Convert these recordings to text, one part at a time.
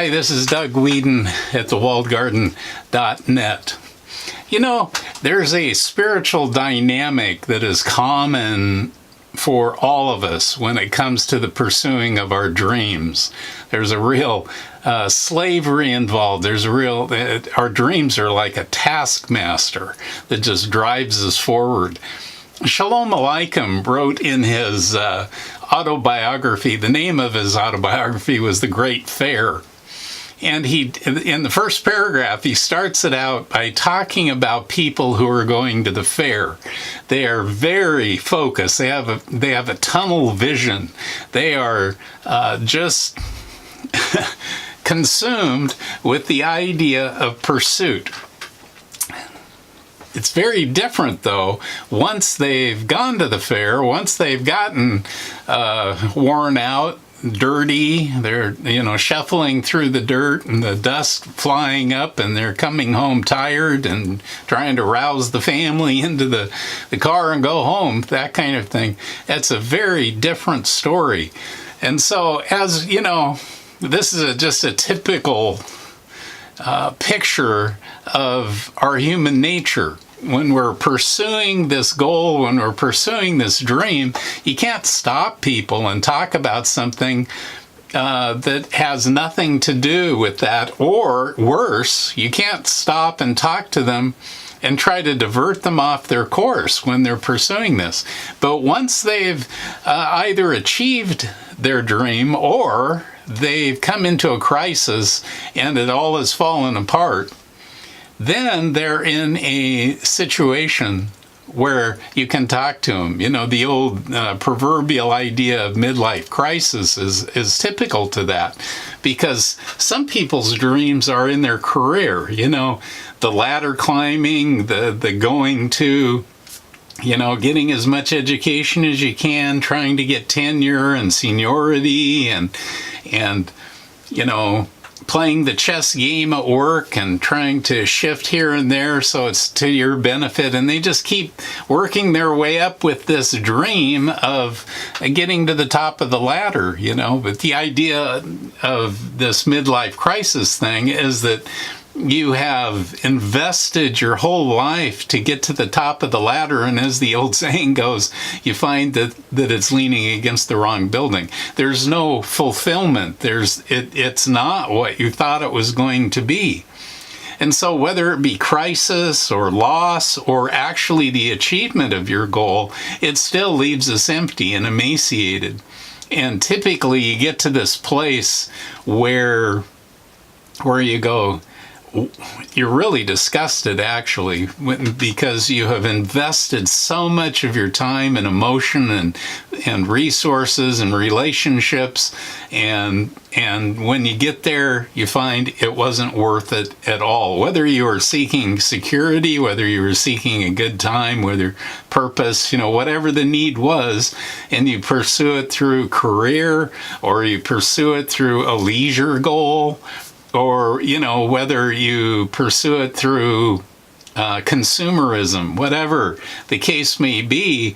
Hi, this is Doug Whedon at thewalledgarden.net. You know, there's a spiritual dynamic that is common for all of us when it comes to the pursuing of our dreams. There's a real slavery involved. There's a real, our dreams are like a taskmaster that just drives us forward. Shalom Aleichem wrote in his autobiography, the name of his autobiography was The Great Fair. And in the first paragraph, he starts it out by talking about people who are going to the fair. They are very focused. They have a tunnel vision. They are just consumed with the idea of pursuit. It's very different, though, once they've gone to the fair, once they've gotten worn out, dirty, they're, shuffling through the dirt and the dust flying up, and they're coming home tired and trying to rouse the family into the car and go home, that kind of thing. That's a very different story. And so, as you know, this is just a typical picture of our human nature. When we're pursuing this goal, when we're pursuing this dream, you can't stop people and talk about something that has nothing to do with that. Or worse, you can't stop and talk to them and try to divert them off their course when they're pursuing this. But once they've either achieved their dream or they've come into a crisis and it all has fallen apart, then they're in a situation where you can talk to them. You know, the old proverbial idea of midlife crisis is typical to that, because some people's dreams are in their career, the ladder climbing, the going to, getting as much education as you can, trying to get tenure and seniority and playing the chess game at work and trying to shift here and there so it's to your benefit. And they just keep working their way up with this dream of getting to the top of the ladder, But the idea of this midlife crisis thing is that you have invested your whole life to get to the top of the ladder, and as the old saying goes, you find that it's leaning against the wrong building. There's no fulfillment. It's not what you thought it was going to be. And so whether it be crisis or loss or actually the achievement of your goal, it still leaves us empty and emaciated. And typically you get to this place where you go, you're really disgusted, actually, because you have invested so much of your time and emotion and resources and relationships, and when you get there, you find it wasn't worth it at all. Whether you were seeking security, whether you were seeking a good time, whether purpose, whatever the need was, and you pursue it through career, or you pursue it through a leisure goal, or, whether you pursue it through consumerism, whatever the case may be,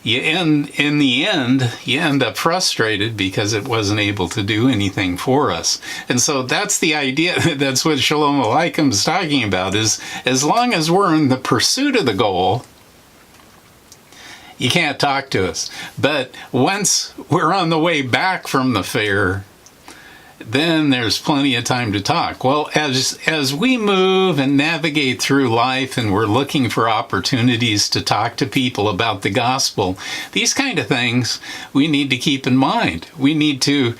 in the end, you end up frustrated because it wasn't able to do anything for us. And so that's the idea. That's what Shalom Aleichem is talking about, is as long as we're in the pursuit of the goal, you can't talk to us. But once we're on the way back from the fair, then there's plenty of time to talk. Well, as we move and navigate through life and we're looking for opportunities to talk to people about the gospel, these kind of things we need to keep in mind. We need to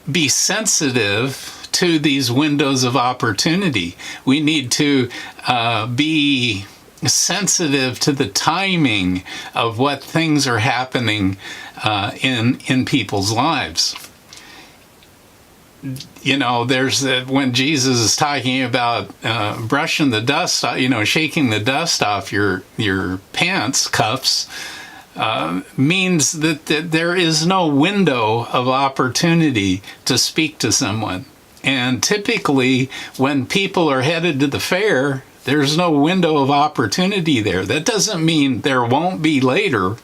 be sensitive to these windows of opportunity. We need to be sensitive to the timing of what things are happening in people's lives. There's when Jesus is talking about brushing the dust, shaking the dust off your pants cuffs, means that there is no window of opportunity to speak to someone. And typically, when people are headed to the fair, there's no window of opportunity there. That doesn't mean there won't be later.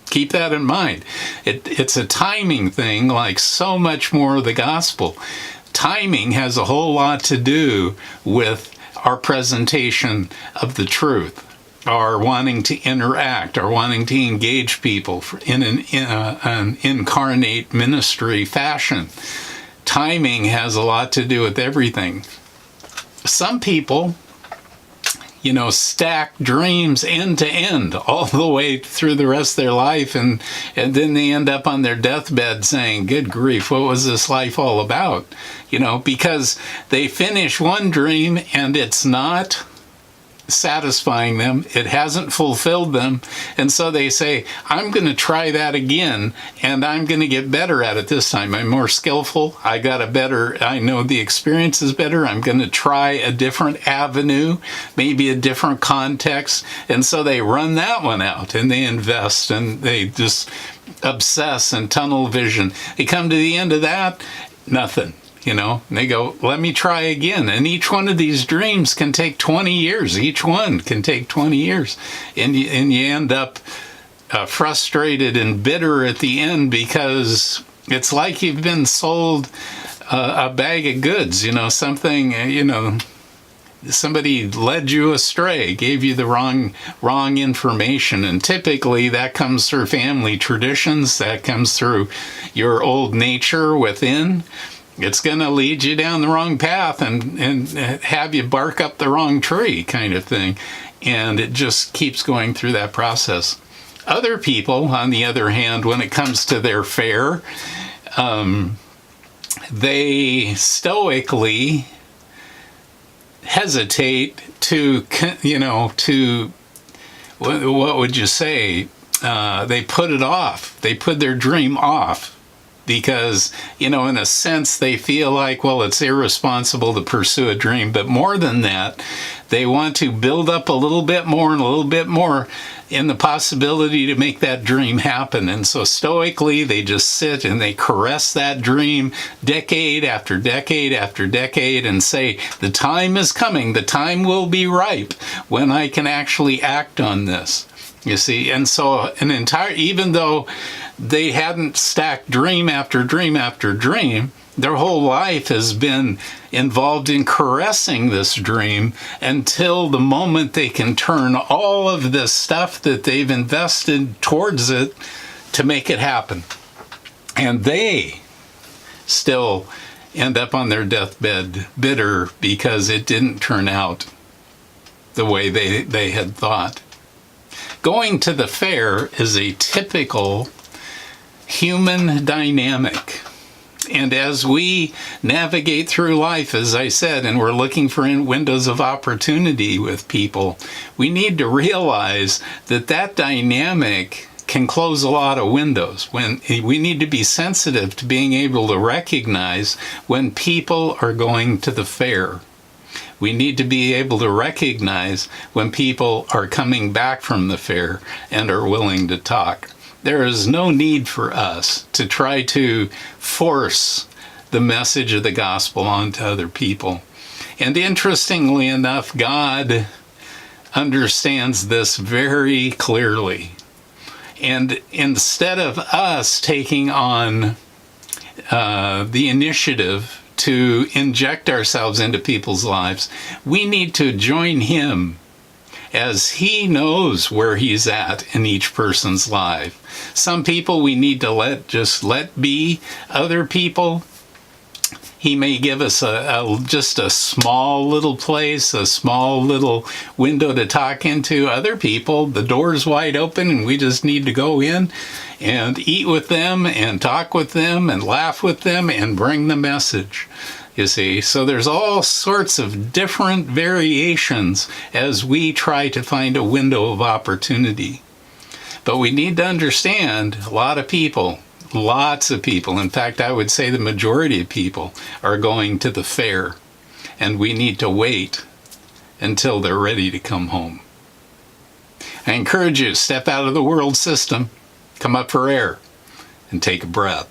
Keep that in mind. It's a timing thing, like so much more of the gospel. Timing has a whole lot to do with our presentation of the truth, our wanting to interact, our wanting to engage people in an incarnate ministry fashion. Timing has a lot to do with everything. Some people, stack dreams end to end all the way through the rest of their life, and then they end up on their deathbed saying, good grief, what was this life all about? Because they finish one dream and it's not satisfying them, it hasn't fulfilled them, and so they say, I'm going to try that again, and I'm going to get better at it this time. I'm more skillful, I know the experience is better, I'm going to try a different avenue, maybe a different context, and so they run that one out, and they invest, and they just obsess and tunnel vision. They come to the end of that, nothing. And they go, let me try again. And each one of these dreams can take 20 years. Each one can take 20 years. And you end up frustrated and bitter at the end, because it's like you've been sold a bag of goods, something, somebody led you astray, gave you the wrong information. And typically that comes through family traditions, that comes through your old nature within. It's going to lead you down the wrong path and have you bark up the wrong tree, kind of thing. And it just keeps going through that process. Other people, on the other hand, when it comes to their fare, they stoically hesitate to, what would you say? They put it off. They put their dream off. Because, in a sense, they feel like, well, it's irresponsible to pursue a dream. But more than that, they want to build up a little bit more and a little bit more in the possibility to make that dream happen. And so stoically, they just sit and they caress that dream decade after decade after decade and say, the time is coming, the time will be ripe when I can actually act on this. You see, and so even though they hadn't stacked dream after dream after dream, their whole life has been involved in caressing this dream until the moment they can turn all of the stuff that they've invested towards it to make it happen. And they still end up on their deathbed bitter because it didn't turn out the way they had thought. Going to the fair is a typical human dynamic. And as we navigate through life, as I said, and we're looking for windows of opportunity with people, we need to realize that dynamic can close a lot of windows. When we need to be sensitive to being able to recognize when people are going to the fair. We need to be able to recognize when people are coming back from the fair and are willing to talk. There is no need for us to try to force the message of the gospel onto other people. And interestingly enough, God understands this very clearly. And instead of us taking on the initiative to inject ourselves into people's lives, we need to join him as he knows where he's at in each person's life. Some people we need to let be. Other people, he may give us just a small little place, a small little window to talk into. Other people, the door's wide open and we just need to go in and eat with them and talk with them and laugh with them and bring the message. You see, so there's all sorts of different variations as we try to find a window of opportunity. But we need to understand lots of people, in fact, I would say the majority of people are going to the fair, and we need to wait until they're ready to come home. I encourage you to step out of the world system, come up for air, and take a breath.